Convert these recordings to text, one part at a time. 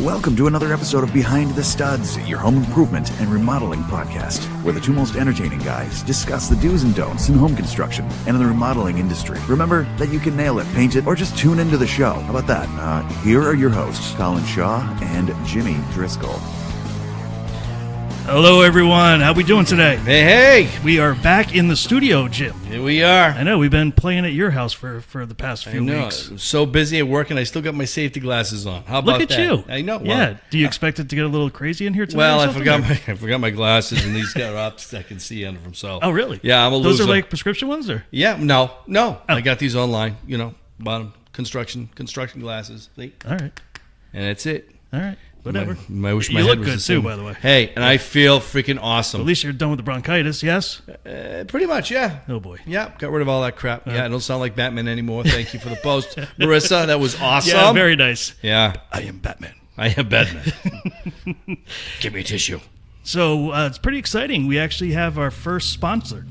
Welcome to another episode of Behind the Studs, your home improvement and remodeling podcast, where the two most entertaining guys discuss the do's and don'ts in home construction and in the remodeling industry. Remember that you can nail it, paint it, or just tune into the show. How about that? Here are your hosts, Colin Shaw and Jimmy Driscoll. Hello, everyone. How we doing today? Hey! We are back in the studio, Jim. Here we are. I know, we've been playing at your house for the past few weeks. I'm so busy at work, and I still got my safety glasses on. How about Look at that? you. I know. Yeah. Do you expect it to get a little crazy in here today? Well, I forgot my glasses, and these got optics I can see under them. So. Oh, really? Yeah, I'm a loser. Those are like prescription ones, or? Yeah, no. Oh. I got these online. Bottom construction glasses. See? All right. And that's it. All right. Whatever. I wish my you head look was good the same. too, by the way. Hey, and I feel freaking awesome. At least you're done with the bronchitis, yes? Pretty much, yeah. Oh, boy. Yeah, got rid of all that crap. Yeah, I don't sound like Batman anymore. Thank you for the post. Marissa, that was awesome. Yeah, very nice. Yeah. I am Batman. I am Batman. Give me a tissue. So it's pretty exciting. We actually have our first sponsor.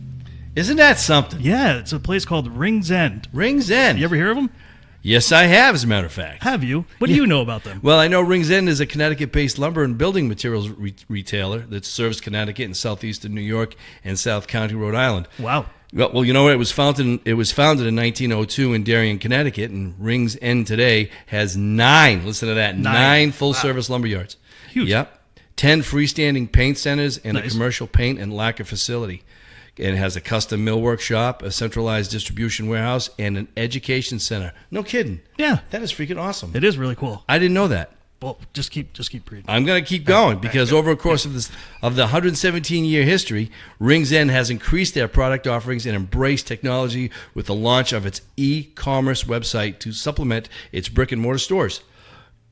Isn't that something? Yeah, it's a place called Rings End. Rings End. You ever hear of them? Yes, I have, as a matter of fact. Have you? What do you know about them? Well, I know Rings End is a Connecticut-based lumber and building materials retailer that serves Connecticut and southeastern New York and South County, Rhode Island. Wow. Well, you know what? It was founded in 1902 in Darien, Connecticut, and Rings End today has 9. Listen to that, 9 full-service lumber yards. Huge. Yep. 10 freestanding paint centers and Nice. a commercial paint and lacquer facility. And it has a custom mill workshop, a centralized distribution warehouse, and an education center. No kidding. Yeah. That is freaking awesome. It is really cool. I didn't know that. Well, just keep reading. I'm going to keep going because over the course of the 117-year history, Rings End has increased their product offerings and embraced technology with the launch of its e-commerce website to supplement its brick-and-mortar stores,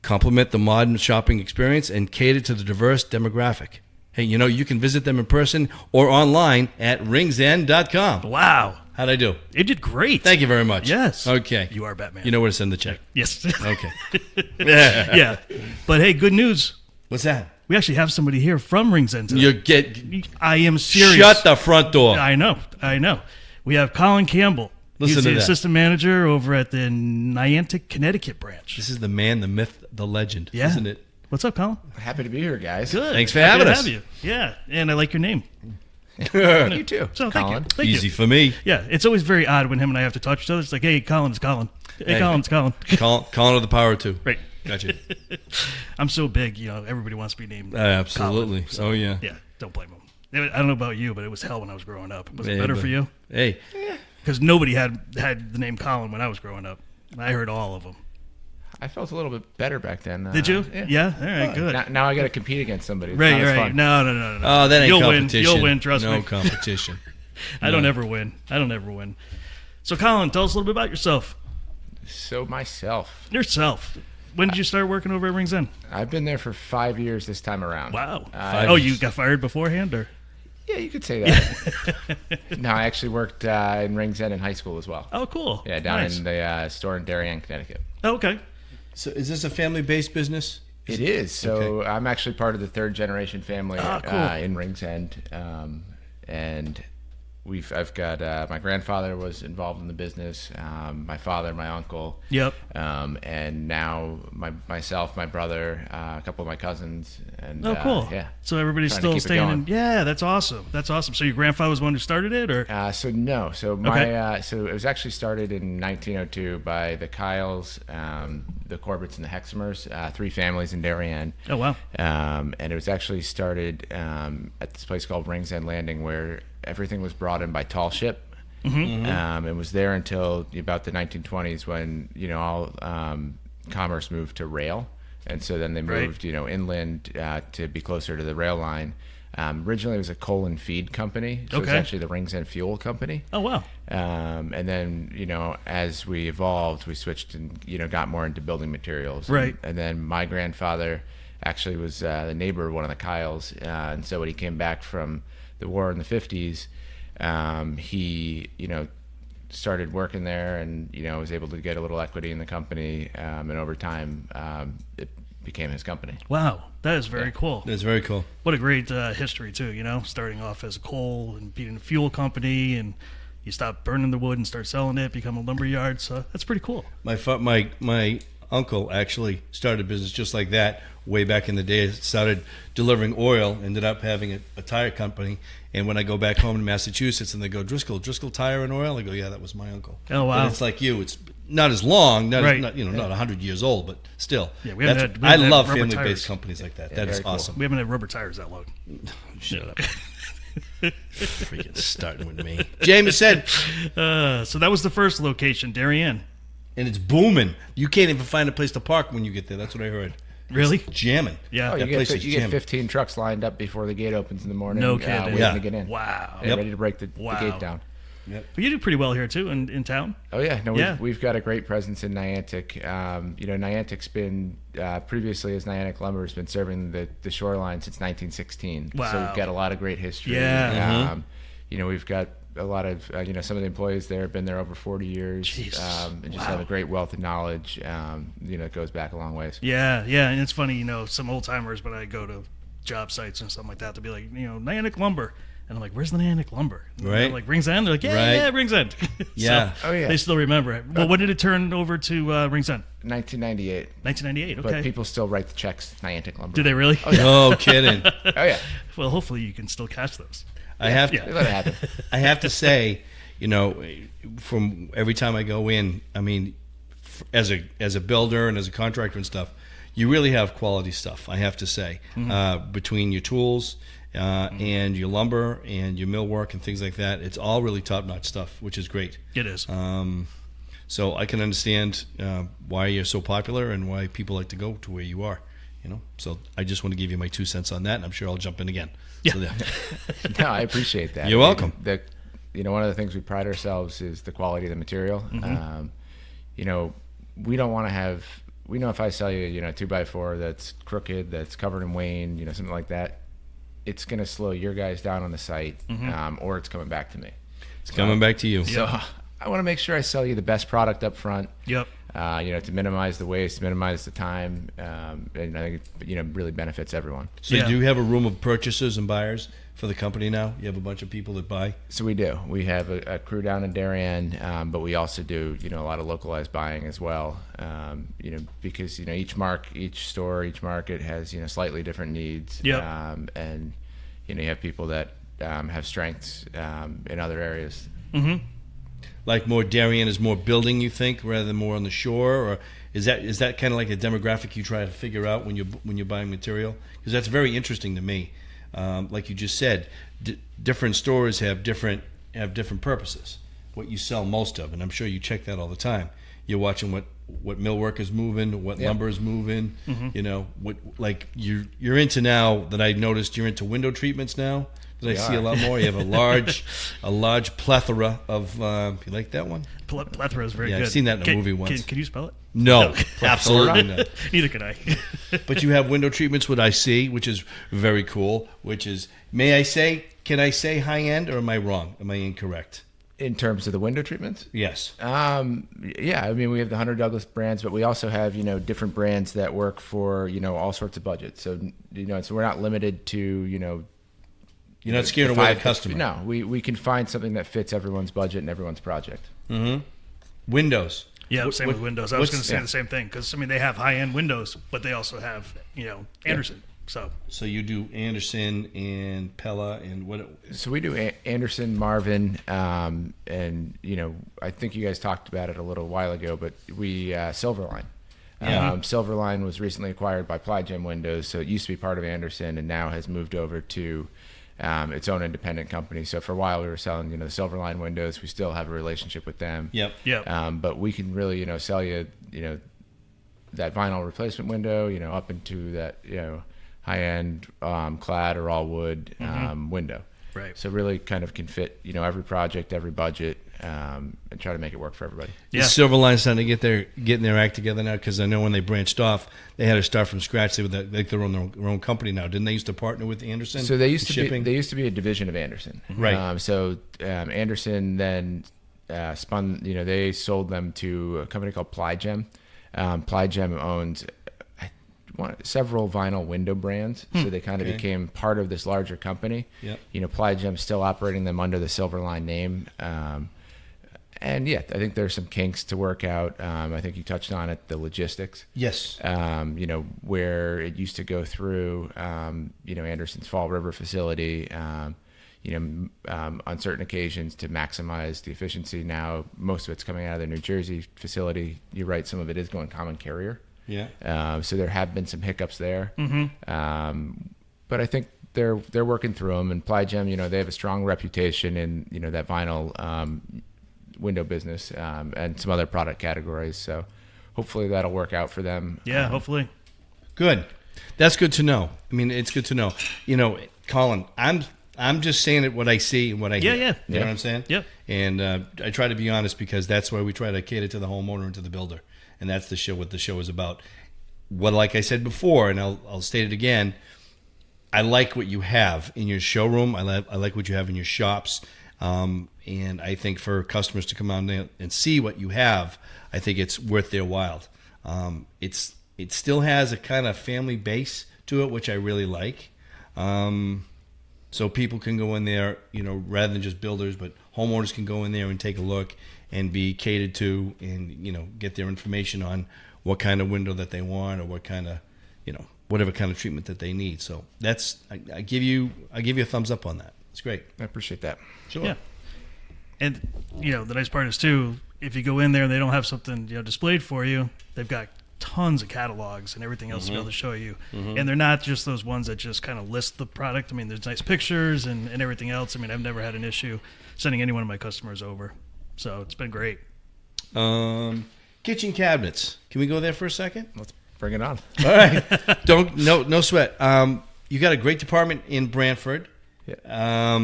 complement the modern shopping experience, and cater to the diverse demographic. Hey, you can visit them in person or online at ringsend.com. Wow. How'd I do? It did great. Thank you very much. Yes. Okay. You are Batman. You know where to send the check. Yes. Okay. Yeah. But hey, good news. What's that? We actually have somebody here from Rings End today. I am serious. Shut the front door. I know. We have Colin Campbell. Listen He's to the that. assistant manager over at the Niantic, Connecticut branch. This is the man, the myth, the legend, Yeah. isn't it? What's up, Colin? Happy to be here, guys. Good. Thanks for Happy having to us. have you. Yeah, and I like your name. You too, So thank Colin. you. Thank Easy you. for me. Yeah, it's always very odd when him and I have to touch each other. It's like, hey, Colin, it's Colin. Hey, Colin, it's Colin. Colin of the Power 2. Right. Gotcha. I'm so big, everybody wants to be named Absolutely. Colin, so, Oh, yeah. Yeah, don't blame them. I don't know about you, but it was hell when I was growing up. Was it Yeah, better but- for you? Hey, Because nobody had the name Colin when I was growing up. I heard all of them. I felt a little bit better back then. Did you? Yeah. All right, good. Now I got to compete against somebody. It's Right, not as right. fun. No. oh, that ain't You'll competition. Win. You'll win, trust no me. competition. I don't ever win. So, Colin, tell us a little bit about yourself. So myself, Yourself. When did you start working over at Rings End? I've been there for 5 years this time around. Wow. 5 Oh, years. you got fired beforehand, or? Yeah, you could say that. No, I actually worked in Rings End in high school as well. Oh, cool. Yeah, down Nice. in the store in Darien, Connecticut. Oh, okay. So is this a family-based business? It is. So Okay. I'm actually part of the third generation family cool. in Rings End, and I've got my grandfather was involved in the business, my father, my uncle, Yep. and now myself, my brother, a couple of my cousins, and Oh, cool. yeah. So everybody's Trying to still keep it staying in. going. Yeah, that's awesome. So your grandfather was the one who started it, or? So no, so so it was actually started in 1902 by the Kyles, the Corbett's, and the Hexamers, 3 families in Darien. Oh, wow. And it was actually started at this place called Rings End Landing, where everything was brought in by tall ship. It was there until about the 1920s when all commerce moved to rail, and so then they moved inland to be closer to the rail line. Originally, it was a coal and feed company, so it was Okay. actually the Rings End Fuel Company. Oh, wow. And then as we evolved, we switched and got more into building materials. Right. And then my grandfather actually was the neighbor of one of the Kyles, and so when he came back from the war in the 50s, he started working there, and was able to get a little equity in the company, and over time it became his company. Wow. That is very cool. That's very cool. What a great history, too, starting off as a coal and being a fuel company, and you stop burning the wood and start selling it, become a lumber yard. So that's pretty cool. My uncle actually started a business just like that way back in the day. Started delivering oil, ended up having a tire company. And when I go back home to Massachusetts and they go, Driscoll Tire and Oil, I go, yeah, that was my uncle. Oh, wow. And it's like you. It's not as long, not Right. not 100 years old, but still. Yeah, we haven't I had love rubber family-based tires. companies like that. Yeah, That is very cool. awesome. We haven't had rubber tires that long. Shut up. Freaking starting with me. James said, So that was the first location, Darien. and it's booming. You can't even find a place to park when you get there. That's what I heard. Really? It's jamming. Yeah. Oh, That you place get, is you get jamming. 15 trucks lined up before the gate opens in the morning. No kidding. Waiting Yeah. to get in. Wow. Yeah, ready to break the Wow. gate down. Yep. But you do pretty well here too, in town. Oh yeah, no, Yeah. we've got a great presence in Niantic. Niantic's been previously as Niantic Lumber has been serving the shoreline since 1916. So Wow. we've got a lot of great history. Yeah. We've got a lot of some of the employees there have been there over 40 years. Jesus. And just Wow. have a great wealth of knowledge. It goes back a long ways. Yeah, and it's funny, some old timers when I go to job sites and something like that, they'll be like, Niantic Lumber. And I'm like, where's the Niantic Lumber? And Right. I'm like, Rings End? They're like, Right. yeah, Rings End. Yeah. Oh yeah. They still remember it. Well, when did it turn over to Rings End? 1998. 1998, But okay. people still write the checks Niantic Lumber. Do they really? Oh, yeah. No kidding. Oh yeah. Well, hopefully you can still catch those. I have Yeah. They let it happen. I have to say, from every time I go in, I mean, as a builder and as a contractor and stuff, you really have quality stuff. I have to say, between your tools and your lumber and your millwork and things like that, it's all really top-notch stuff, which is great. It is. So I can understand why you're so popular and why people like to go to where you are. So I just want to give you my 2 cents on that, and I'm sure I'll jump in again. Yeah. So, No, I appreciate that. You're welcome. One of the things we pride ourselves is the quality of the material. We don't want to have. We know if I sell you, 2x4 that's crooked, that's covered in wane, something like that, it's going to slow your guys down on the site, or it's coming back to me. it's coming back to you. So I want to make sure I sell you the best product up front. Yep. To minimize the waste, minimize the time, and I think it really benefits everyone. So Yeah. you do have a room of purchasers and buyers for the company now? You have a bunch of people that buy? So we do. We have a crew down in Darien, but we also do, a lot of localized buying as well. Because each store, each market has slightly different needs. Yep. And you have people that have strengths in other areas. Mm-hmm. Like more Darien is more building, you think, rather than more on the shore, or is that kind of like a demographic you try to figure out when you're buying material? Because that's very interesting to me. Like you just said, different stores have different purposes. What you sell most of, and I'm sure you check that all the time. You're watching what millwork is moving, what lumber is moving. What like you're into now that I noticed you're into window treatments now. That I see a lot more. You have a large plethora of. You like that one? Plethora is very Yeah, good. I've seen that in a movie once. Can you spell it? No, absolutely not. Neither can I. But you have window treatments, what I see, which is very cool. Which is, can I say high end, or am I wrong? Am I incorrect? In terms of the window treatments? Yes. Yeah, I mean, we have the Hunter Douglas brands, but we also have, different brands that work for, all sorts of budgets. So, so we're not limited to, You're not scared away the customer. No, we can find something that fits everyone's budget and everyone's project. Mm-hmm. Windows. Yeah, same with Windows. I was going to say yeah. the same thing because they have high-end Windows, but they also have Anderson. So you do Anderson and Pella and what? So we do Anderson, Marvin, and I think you guys talked about it a little while ago, but we Silverline. Yeah. Silverline was recently acquired by Plygem Windows, so it used to be part of Anderson, and now has moved over to its own independent company. So for a while we were selling, the Silverline windows. We still have a relationship with them. Yep. But we can really, sell you, that vinyl replacement window, up into that, high-end clad or all wood window. Right. So really kind of can fit, every project, every budget, and try to make it work for everybody. Yeah. Is Silverline starting to getting their act together now? Because I know when they branched off, they had to start from scratch. They were like their own company now. Didn't they used to partner with Anderson? So they used shipping? They used to be a division of Anderson. Right. Anderson then spun. They sold them to a company called Plygem. Plygem owns several vinyl window brands, so they kind of became part of this larger company. Yep. Plygem's still operating them under the Silverline name, And yeah, I think there's some kinks to work out. I think you touched on it, the logistics. Yes. Where it used to go through, Anderson's Fall River facility, on certain occasions to maximize the efficiency. Now, most of it's coming out of the New Jersey facility. You're right, some of it is going common carrier. Yeah. So there have been some hiccups there. But I think they're working through them. And Plygem, they have a strong reputation in, that vinyl window business and some other product categories. So hopefully that'll work out for them. Yeah, hopefully. Good. That's good to know. I mean, it's good to know. Colin, I'm just saying it what I see and what I hear. Yeah. You know what I'm saying? Yep. And I try to be honest because that's why we try to cater to the homeowner and to the builder. And that's what the show is about. Like I said before, and I'll state it again, I like what you have in your showroom. I like what you have in your shops. And I think for customers to come out and see what you have, I think it's worth their while. It still has a kind of family base to it, which I really like. So people can go in there, rather than just builders, but homeowners can go in there and take a look and be catered to and, get their information on what kind of window that they want or what kind of, whatever kind of treatment that they need. So I give you a thumbs up on that. It's great. I appreciate that. Sure. Yeah. And, the nice part is, too, if you go in there and they don't have something, displayed for you, they've got tons of catalogs and everything else to be able to show you. And they're not just those ones that just kind of list the product. I mean, there's nice pictures and everything else. I mean, I've never had an issue sending any one of my customers over. So it's been great. Kitchen cabinets. Can we go there for a second? Let's bring it on. All right. No sweat. You got a great department in Brantford. Yeah.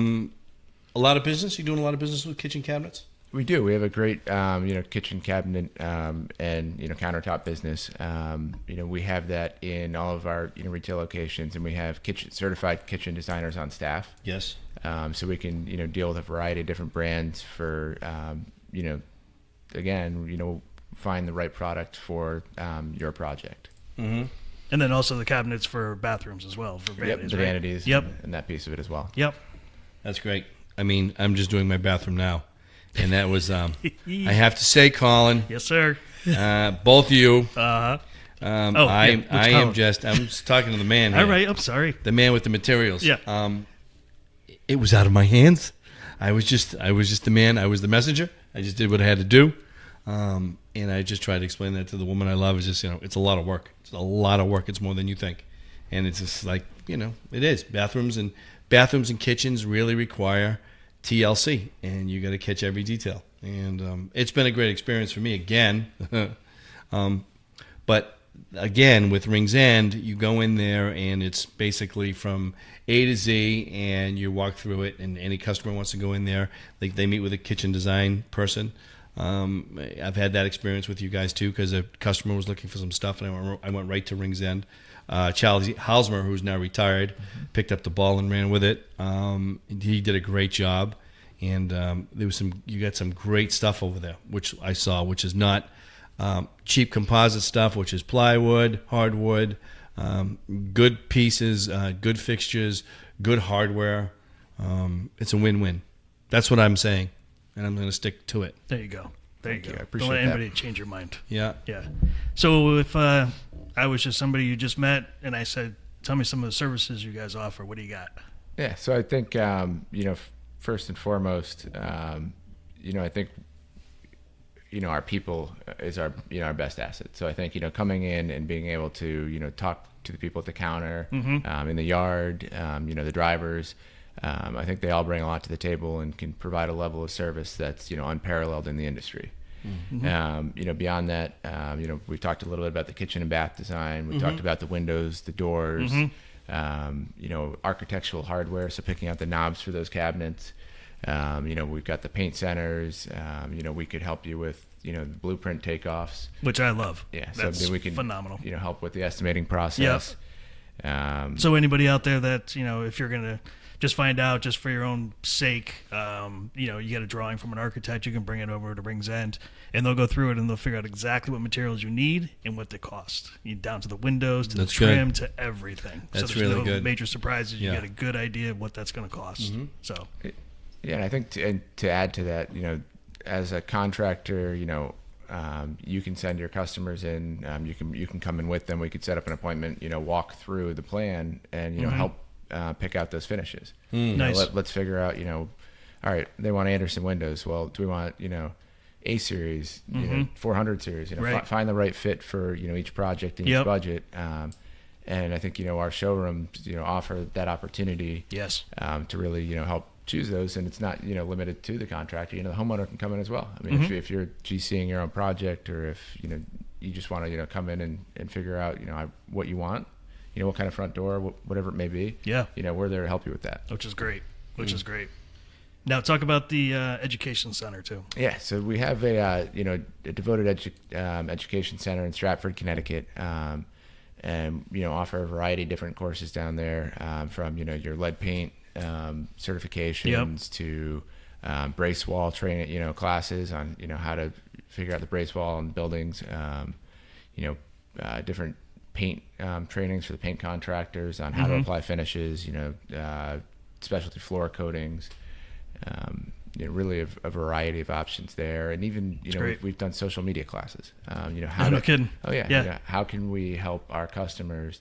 A lot of business. You doing a lot of business with kitchen cabinets? We do. We have a great, kitchen cabinet and countertop business. We have that in all of our retail locations, and we have certified kitchen designers on staff. Yes. So we can deal with a variety of different brands for find the right product for your project. Mm-hmm. And then also the cabinets for bathrooms as well, for vanities. The vanities. Yep. And that piece of it as well. Yep. That's great. I mean, I'm just doing my bathroom now. And that was, I have to say, Colin. Yes, sir. Both of you. Uh-huh. I'm just talking to the man here. All right, I'm sorry. The man with the materials. Yeah. It was out of my hands. I was just the man. I was the messenger. I just did what I had to do. And I just tried to explain that to the woman I love. It's just, it's a lot of work. It's a lot of work. It's more than you think. And it's just like, it is. Bathrooms and kitchens really require TLC, and you got to catch every detail. And it's been a great experience for me again. But again, with Rings End, you go in there and it's basically from A to Z, and you walk through it. And any customer wants to go in there, they meet with a kitchen design person. I've had that experience with you guys too, because a customer was looking for some stuff, and I went right to Rings End. Charlie Halsmer, who's now retired, picked up the ball and ran with it. He did a great job, and you got some great stuff over there, which I saw, which is not cheap composite stuff, which is plywood, hardwood, good pieces, good fixtures, good hardware. It's a win-win. That's what I'm saying, and I'm going to stick to it. There you go. Thank you. I appreciate Don't let that. anybody change your mind. Yeah. Yeah. So if I was just somebody you just met and I said, tell me some of the services you guys offer, what do you got? Yeah. So I think, first and foremost, I think, our people is our best asset. So I think, coming in and being able to, talk to the people at the counter, in the yard, the drivers, I think they all bring a lot to the table and can provide a level of service that's, unparalleled in the industry. Mm-hmm. Beyond that, we've talked a little bit about the kitchen and bath design. We talked about the windows, the doors, architectural hardware. So picking out the knobs for those cabinets. We've got the paint centers. We could help you with, the blueprint takeoffs, which I love. Yeah. So that's we can, phenomenal. Help with the estimating process. Yep. So anybody out there that, if you're going to just find out just for your own sake, you get a drawing from an architect, you can bring it over to Rings End, and they'll go through it and they'll figure out exactly what materials you need and what they cost. Down to the windows, to the trim, to everything. That's so there's really no good. Major surprises. You get a good idea of what that's going to cost. So. Yeah, and I think to add to that, as a contractor, you can send your customers in. You can come in with them. We could set up an appointment. Walk through the plan and help pick out those finishes. Nice. Let's figure out. All right, they want Anderson windows. Well, do we want A series, 400 series? Right. Find the right fit for each project and each budget. And I think our showrooms offer that opportunity. Yes. To really help choose those, and it's not limited to the contractor. The homeowner can come in as well. I mean, if you're GCing your own project, or if you just want to come in and figure out what you want, what kind of front door, whatever it may be. Yeah. We're there to help you with that. Which is great. Now talk about the education center too. Yeah, so we have a devoted education center in Stratford, Connecticut, and offer a variety of different courses down there, from your lead paint certifications to brace wall training, classes on how to figure out the brace wall in buildings, different paint trainings for the paint contractors on how to apply finishes, specialty floor coatings. Really a variety of options there, and even we've done social media classes. No kidding. Oh yeah. How can we help our customers,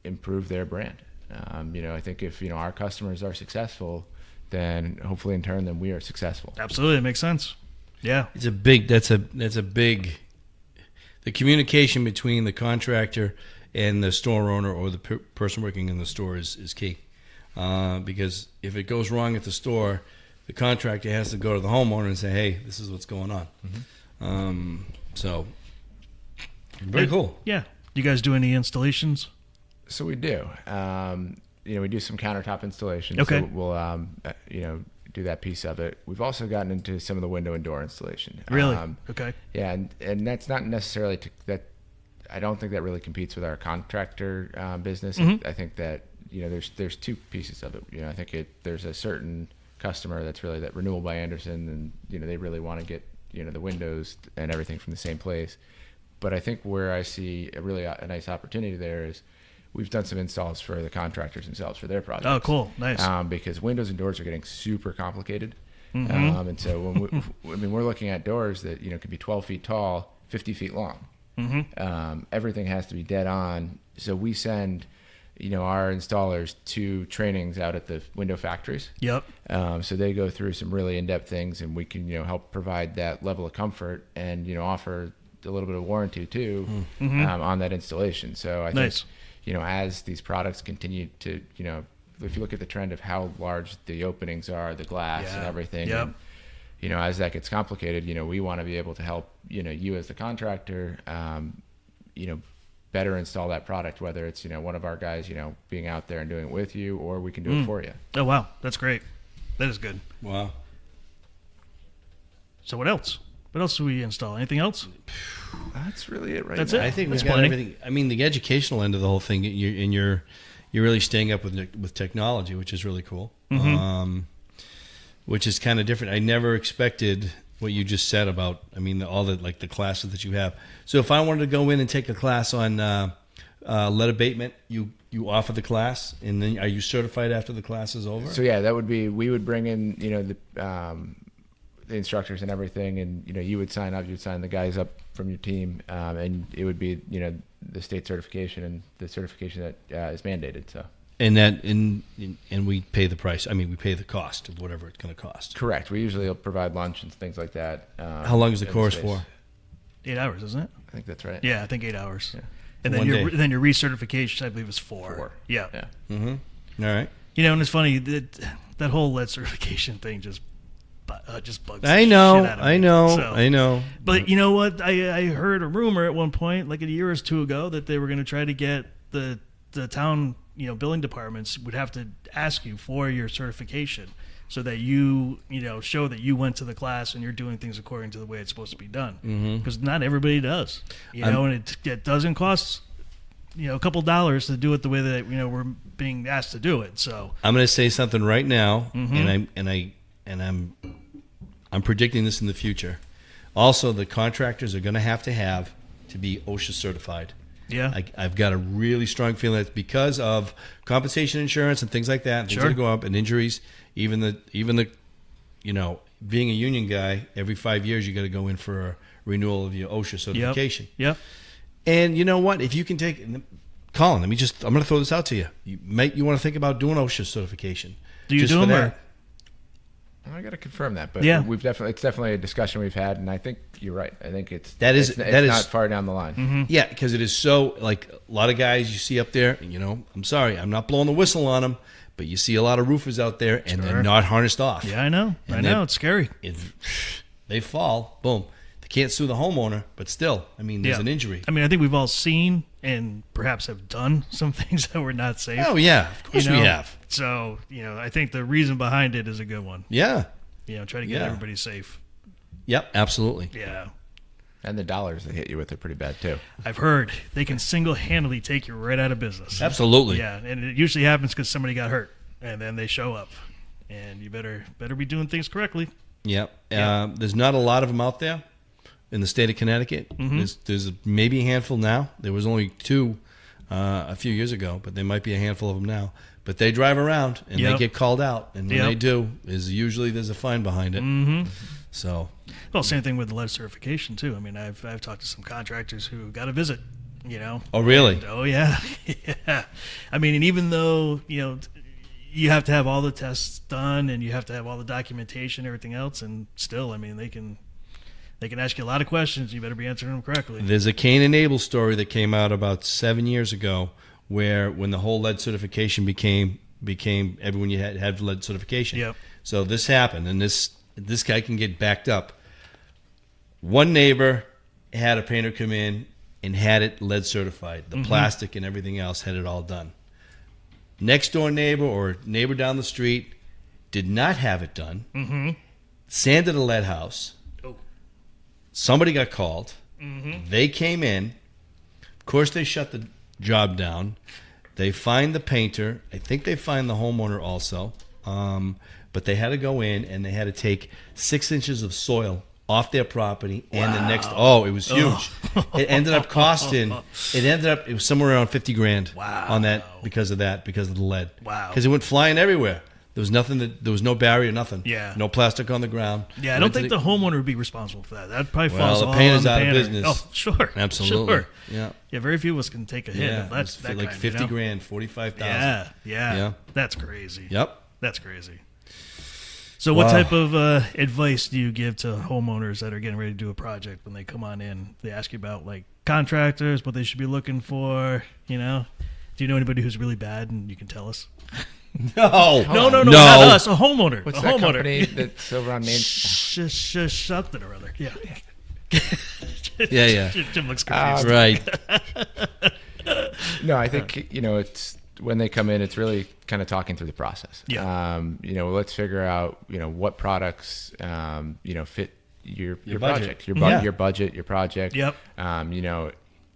improve their brand? I think if our customers are successful, then hopefully in turn, then we are successful. Absolutely, it makes sense. Yeah, It's a big. That's a big. The communication between the contractor and the store owner or the person working in the store is key. Because if it goes wrong at the store, the contractor has to go to the homeowner and say, "Hey, this is what's going on." So, very cool. Yeah. You guys do any installations? So we do. We do some countertop installations. Okay. So we'll, do that piece of it. We've also gotten into some of the window and door installation. Really? Okay. Yeah, and that's not necessarily that. I don't think that really competes with our contractor business. I think that there's two pieces of it. I think there's a certain customer that's really that renewal by Anderson, and they really want to get the windows and everything from the same place. But I think where I see a nice opportunity there is we've done some installs for the contractors themselves for their projects. Oh, cool, nice. Because windows and doors are getting super complicated, and so when we're looking at doors that could be 12 feet tall, 50 feet long. Everything has to be dead on. So we send our installers to trainings out at the window factories. Yep. So they go through some really in-depth things, and we can help provide that level of comfort and offer a little bit of warranty too on that installation. So I think as these products continue to if you look at the trend of how large the openings are, the glass and everything, and, as that gets complicated, we want to be able to help you as the contractor better install that product, whether it's one of our guys being out there and doing it with you, or we can do it for you. Oh wow, that's great. That is good. Wow. So what else? What else do we install? Anything else? That's really it right That's now. it. I think That's we've got plenty. everything. I mean, the educational end of the whole thing, you're really staying up with technology, which is really cool. Which is kind of different. I never expected what you just said about. I mean, all the classes that you have. So if I wanted to go in and take a class on lead abatement, you offer the class, and then are you certified after the class is over? So yeah, that would be, we would bring in the instructors and everything, and you would sign up, you'd sign the guys up from your team, and it would be the state certification and the certification that is mandated. So And that and we pay the price. I mean, we pay the cost of whatever it's going to cost. correct. We usually provide lunch and things like that. How long is the in course space. for? 8 hours, isn't it? I think that's right. Yeah, I think 8 hours. Yeah. And then One day. your recertification, I believe, is 4. 4. Yeah. Yeah. Mm-hmm. All right. And it's funny that whole lead certification thing just bugs. I the know. shit out of I me. know. So- I know. But you know what? I heard a rumor at one point, like a year or two ago, that they were going to try to get the town, building departments would have to ask you for your certification so that you show that you went to the class and you're doing things according to the way it's supposed to be done. Because not everybody does, and it doesn't cost a couple dollars to do it the way that we're being asked to do it. So I'm going to say something right now, and I'm predicting this in the future. Also, the contractors are going to have to be OSHA certified. yeah, I've got a really strong feeling that's because of compensation insurance and things like that. Things Sure. that go up and injuries. Even the being a union guy, every 5 years you got to go in for a renewal of your OSHA certification. Yep. And you know what? If you can take, Colin, I'm going to throw this out to you. You want to think about doing OSHA certification. Do you just do for them? that. I got to confirm that, but Yeah. it's definitely a discussion we've had, and I think you're right. I think it's That not far down the line. Mm-hmm. Yeah, because it is so, like, a lot of guys you see up there, and, I'm sorry, I'm not blowing the whistle on them, but you see a lot of roofers out there, and they're not harnessed off. Yeah, I know. And It's scary. They fall, boom. They can't sue the homeowner, but still, there's an injury. I mean, I think we've all seen and perhaps have done some things that were not safe. Oh, yeah, of course we have. So, I think the reason behind it is a good one. Yeah. Try to get everybody safe. Yep, absolutely. Yeah. And the dollars they hit you with are pretty bad, too. I've heard they can single-handedly take you right out of business. Absolutely. Yeah, and it usually happens because somebody got hurt, and then they show up. And you better be doing things correctly. Yep. There's not a lot of them out there in the state of Connecticut. Mm-hmm. There's maybe a handful now. There was only 2 a few years ago, but there might be a handful of them now. But they drive around, and they get called out. And when they do, usually there's a fine behind it. Mm-hmm. So, well, same thing with the lead certification, too. I mean, I've talked to some contractors who got a visit, Oh, really? And, oh, yeah. Yeah. I mean, and even though, you have to have all the tests done and you have to have all the documentation and everything else, and still, I mean, they can ask you a lot of questions. You better be answering them correctly. There's a Cain and Abel story that came out about 7 years ago, where when the whole lead certification became everyone you had lead certification. Yep. So this happened, and this guy can get backed up. One neighbor had a painter come in and had it lead certified. The plastic and everything else had it all done. Next door neighbor or neighbor down the street did not have it done. Mm-hmm. Sanded a lead house. Oh. Somebody got called. Mm-hmm. They came in. Of course, they shut the job down. They fined the painter. I think they fined the homeowner also. But they had to go in and they had to take 6 inches of soil off their property and the next. Oh, it was huge. It ended up costing. It was somewhere around $50,000 on that because of the lead. Wow. Because it went flying everywhere. There was nothing. There was no barrier. Nothing. Yeah. No plastic on the ground. Yeah, I don't think the homeowner would be responsible for that. That probably Well, falls the all painter's on the out of painter. business. Oh, sure. Absolutely. Sure. Yeah. Yeah, very few of us can take a hit. Yeah. If that's that like kind, $50,000, $45,000. Yeah. That's crazy. Yep. That's crazy. So what type of advice do you give to homeowners that are getting ready to do a project when they come on in? They ask you about like contractors, what they should be looking for, Do you know anybody who's really bad and you can tell us? No, not us. A homeowner. What's a that homeowner. company that's over on Main? Something or other. Yeah. Yeah. Jim looks confused. Right. No, I think it's when they come in, it's really kind of talking through the process. Yeah. Let's figure out what products fit your budget. project, your budget, your project. Yep.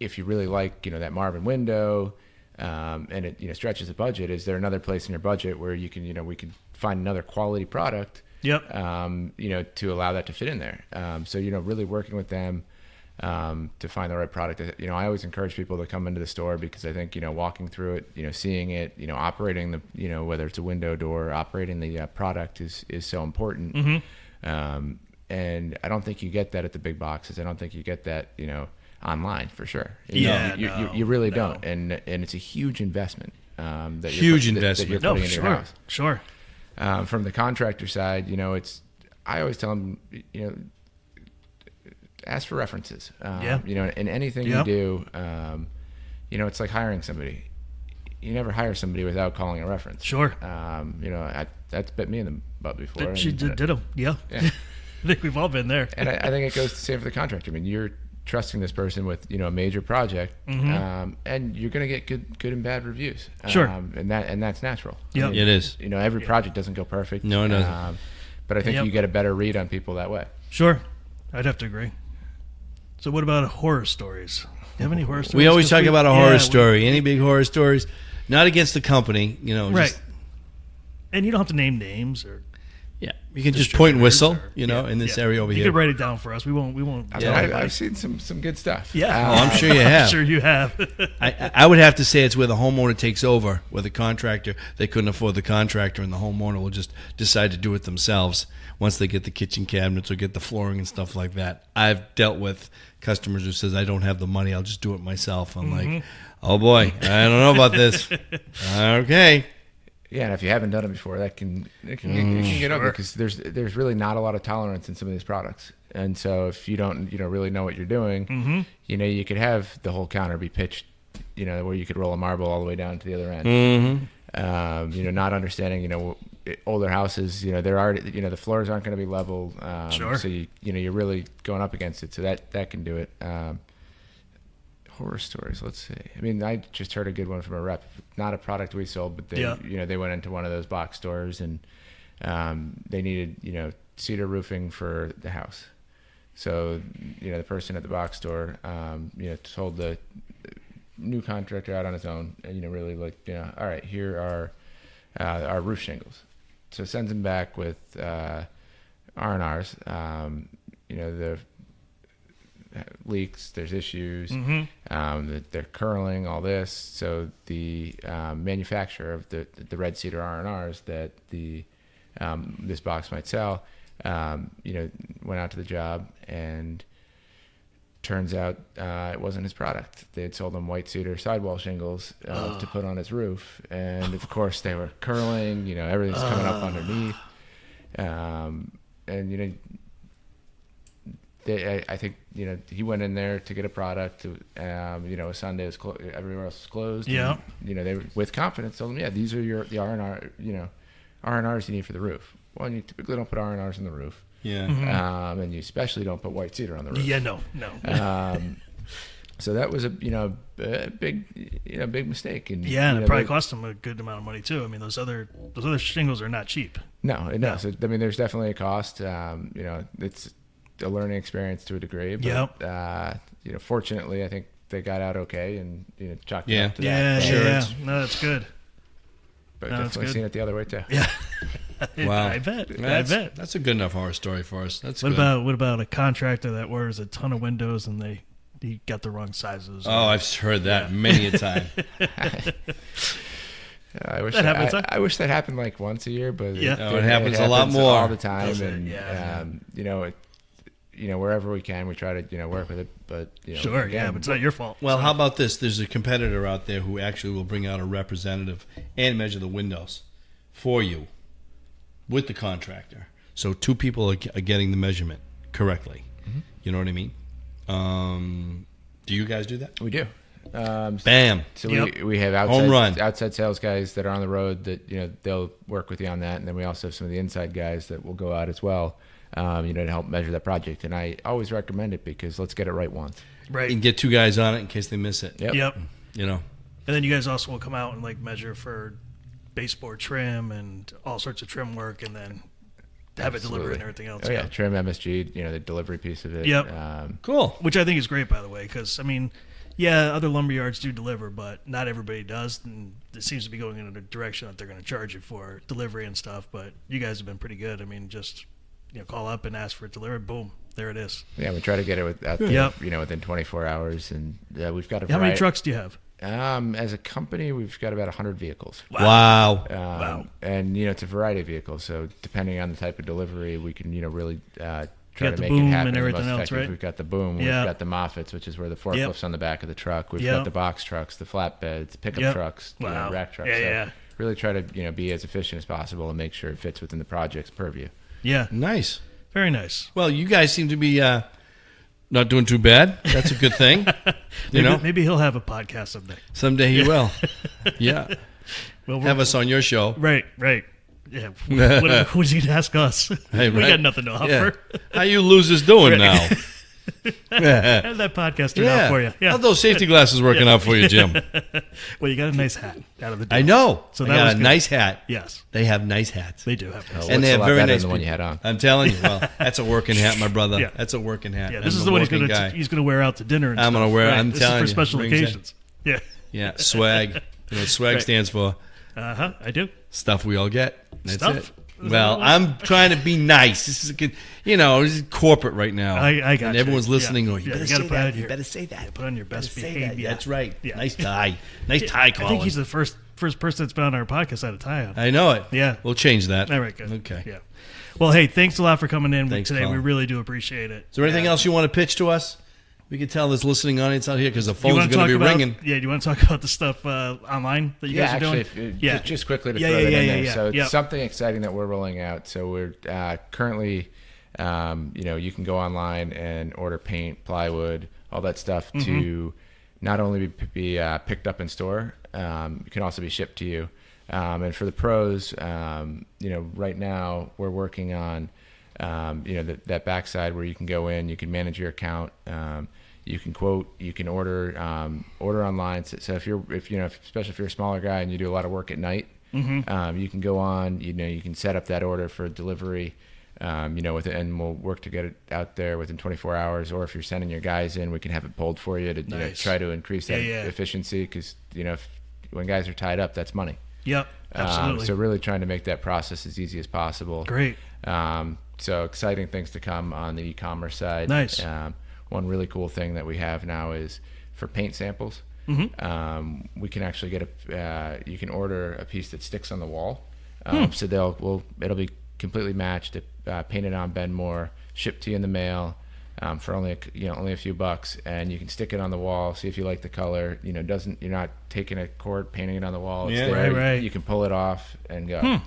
If you really like that Marvin window, and it stretches the budget, is there another place in your budget where you can we can find another quality product? Yep. To allow that to fit in there. So really working with them to find the right product. I always encourage people to come into the store because I think walking through it, seeing it, operating the whether it's a window, door, operating the product is so important. Mm-hmm. And I don't think you get that at the big boxes. I don't think you get that online for sure. You really don't. And it's a huge investment. That you're putting into your house. Sure. From the contractor side, I always tell them, ask for references. In anything you do, it's like hiring somebody. You never hire somebody without calling a reference. Sure. That's bit me in the butt before. She did. Yeah. I think we've all been there. And I think it goes the same for the contractor. I mean, you're trusting this person with a major project, and you're going to get good and bad reviews. Sure. And that's natural. Yeah, it is. Every project doesn't go perfect. No, it doesn't. But I think you get a better read on people that way. Sure, I'd have to agree. So, what about horror stories? Do you have any horror stories? We always talk about a horror story. Any big horror stories? Not against the company, Right. Just, and you don't have to name names or. Yeah, you can just point and whistle, distributors or- in this area over You here. could write it down for us. We won't. I tell mean, anybody. I've seen some good stuff. Yeah. Oh, I'm sure you I'm have. sure you have. I would have to say it's where the homeowner takes over, where the contractor, they couldn't afford the contractor, and the homeowner will just decide to do it themselves once they get the kitchen cabinets or get the flooring and stuff like that. I've dealt with customers who says, I don't have the money, I'll just do it myself. I'm like, oh boy, I don't know about this. Okay. Yeah, and if you haven't done it before, it can get ugly because there's really not a lot of tolerance in some of these products. And so if you don't really know what you're doing, you could have the whole counter be pitched, where you could roll a marble all the way down to the other end. Not understanding, older houses, they're already, the floors aren't going to be level. Sure. So you're really going up against it. So that can do it. Horror stories. Let's see. I mean, I just heard a good one from a rep. Not a product we sold, but they, they went into one of those box stores and they needed, cedar roofing for the house. So, the person at the box store, told the new contractor out on his own, and really all right, here are our roof shingles. So sends him back with R&Rs. The leaks, there's issues, they're curling, all this. So the manufacturer of the red cedar R&Rs that this box might sell, went out to the job, and turns out it wasn't his product. They had sold him white cedar sidewall shingles to put on his roof, and of course they were curling. Everything's coming up underneath, and I think he went in there to get a product. Sunday was everywhere else was closed. Yeah. And, they were, with confidence told him, these are the R&R, R&Rs you need for the roof. Well, you typically don't put R&Rs in the roof. Yeah. And you especially don't put white cedar on the roof. Yeah. No. So that was a big mistake. And Yeah, and it probably cost them a good amount of money too. I mean, those other shingles are not cheap. No, it does. I mean, there's definitely a cost. It's a learning experience to a degree. But, fortunately, I think they got out okay and chalked it up to that. Yeah. No, that's good. But No, that's definitely good. seen it the other way too. Yeah. Wow. I bet. That's a good enough horror story for us. That's What good. what about a contractor that orders a ton of windows and he got the wrong sizes? Oh, I've heard that many a time. I wish That happens, huh? I wish that happened like once a year, but it happens a lot more. all the time. Does it? And Yeah. wherever we can, we try to work with it. But Sure, again, but it's not your fault. Well, how about this? There's a competitor out there who actually will bring out a representative and measure the windows for you with the contractor. So two people are getting the measurement correctly. You know what I mean? Do you guys do that? we do. Bam. So Yep. we have Home run. outside sales guys that are on the road that they'll work with you on that, and then we also have some of the inside guys that will go out as well, to help measure that project. And I always recommend it because let's get it right once. Right. And get two guys on it in case they miss it. Yep. And then you guys also will come out and measure for baseboard trim and all sorts of trim work, and then have it delivered and everything else. Oh yeah, trim MSG, the delivery piece of it. Yep. cool. Which I think is great, by the way, because other lumber yards do deliver, but not everybody does, and it seems to be going in a direction that they're going to charge you for delivery and stuff. But you guys have been pretty good. I mean, just call up and ask for it delivered. Boom, there it is. Yeah, we try to get it out there, Yep. within 24 hours, and we've got a How many trucks do you have? As a company, we've got about 100 vehicles. Wow. Wow. And it's a variety of vehicles. So depending on the type of delivery, we can really try got to the make boom it happen and as everything most else, effective. right? We've got the boom. Yeah. We've got the Moffats, which is where the forklift's on the back of the truck. We've Yep. got the box trucks, the flatbeds, pickup Yep. trucks, Wow. rack trucks. Yeah, So really try to be as efficient as possible and make sure it fits within the project's purview. Yeah. Nice. Very nice. Well, you guys seem to be not doing too bad. That's a good thing. Maybe he'll have a podcast someday. Someday he will. Yeah. Well, Have us on your show. Right. Yeah. What's he going to ask us? Hey, we right. got nothing to offer. Yeah. How you losers doing now? How'd that podcast turn out for you? Yeah. How's those safety glasses working out for you, Jim? Well, you got a nice hat out of the deal. I know. So I that got was a good. nice hat. Yes. They have nice hats. They do have nice And they Looks have a lot very better nice than the one people. you had on. I'm telling you. Well, that's a working hat, my brother. Yeah. That's a working hat. Yeah, this I'm is a the one he's working going guy. to wear out to dinner and I'm stuff. gonna wear it. Right. I'm This telling is you. for special Brings it. occasions. Yeah. Yeah, swag. You know what swag Right. stands for? I do. Stuff we all get. That's Stuff. it. Well, I'm trying to be nice. This is a good, this is corporate right now. I got and you. everyone's listening. Yeah. Going, you Yeah, better you gotta say put that. on You your- better say that. Put on your best Better say that. behavior. That's right. Yeah. Nice tie. Nice tie, Colin. I think he's the first person that's been on our podcast that had a tie on. I know it. Yeah. We'll change that. All right, good. Okay. Yeah. Well, hey, thanks a lot for coming in Thanks, today. Colin. We really do appreciate it. Is there anything else you want to pitch to us? We can tell this listening audience out here because the You phones are wanna going to talk be about- ringing. Yeah, do you want to talk about the stuff online that you guys are doing? Actually, just quickly to Yeah, throw yeah, that yeah, in yeah, there. yeah. So Yep. it's something exciting that we're rolling out. So we're currently, you can go online and order paint, plywood, all that stuff to not only be picked up in store, it can also be shipped to you. And for the pros, right now we're working on, that backside where you can go in, you can manage your account, you can quote, you can order online. So especially if you're a smaller guy and you do a lot of work at night, you can go on, you can set up that order for delivery, with it, and we'll work to get it out there within 24 hours. Or if you're sending your guys in, we can have it pulled for you to Nice. try to increase that Yeah. efficiency. Because when guys are tied up, that's money. Yep, absolutely. So really trying to make that process as easy as possible. Great. So exciting things to come on the e-commerce side. Nice. One really cool thing that we have now is for paint samples. We can actually get you can order a piece that sticks on the wall. So it'll be completely matched, painted on Benmore, shipped to you in the mail for only a few bucks, and you can stick it on the wall. See if you like the color. You're not taking a cord, painting it on the wall. It's Yeah. there. Right. You can pull it off and go.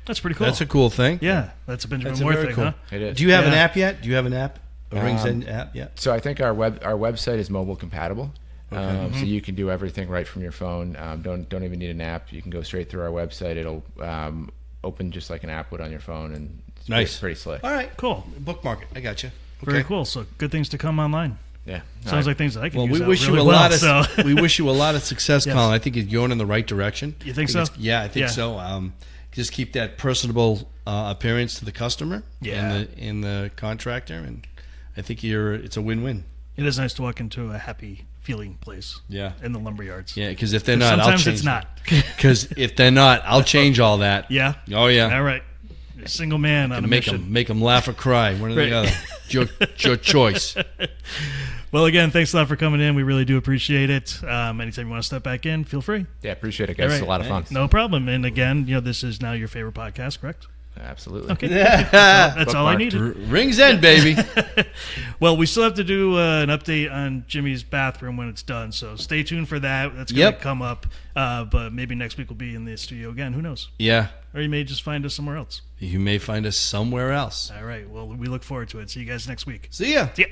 That's pretty cool. That's a cool thing. Yeah, that's a Benjamin That's a Moore very thing, cool. huh? It is. Do you have an Yeah. app yet? Do you have an app? A Rings End app yet? So I think our website is mobile compatible. So you can do everything right from your phone. Don't even need an app. You can go straight through our website. It'll open just like an app would on your phone, and it's Nice. pretty slick. All right. Cool. Bookmark it. I got you. Okay. Very cool. So good things to come online. Yeah. Sounds like things that I can Well, use we out wish really you a well, lot of so. we wish you a lot of success, Yes. Colin. I think you're going in the right direction. You think so? Yeah, I think Yeah. so. Just keep that personable appearance to the customer Yeah. and the contractor, and I think it's a win-win. It is nice to walk into a happy feeling place. Yeah. In the lumber yards. Yeah, because if they're not, Sometimes I'll change it's not. Because if they're not, I'll change all that. Yeah. Oh yeah. All right. You're a single man on a Make mission. them laugh or cry, one or Right. the other. It's your choice. Well, again, thanks a lot for coming in. We really do appreciate it. Anytime you want to step back in, feel free. Yeah, appreciate it, guys. All It's a right. lot of fun. No problem. And again, this is now your favorite podcast, correct? Absolutely. Okay. That's all I Bookmarked. needed. Rings End, baby. Well, we still have to do an update on Jimmy's bathroom when it's done, so stay tuned for that. That's going to Yep. come up, but maybe next week we'll be in the studio again. Who knows? Yeah. Or you may just find us somewhere else. You may find us somewhere else. All right. Well, we look forward to it. See you guys next week. See ya. See ya.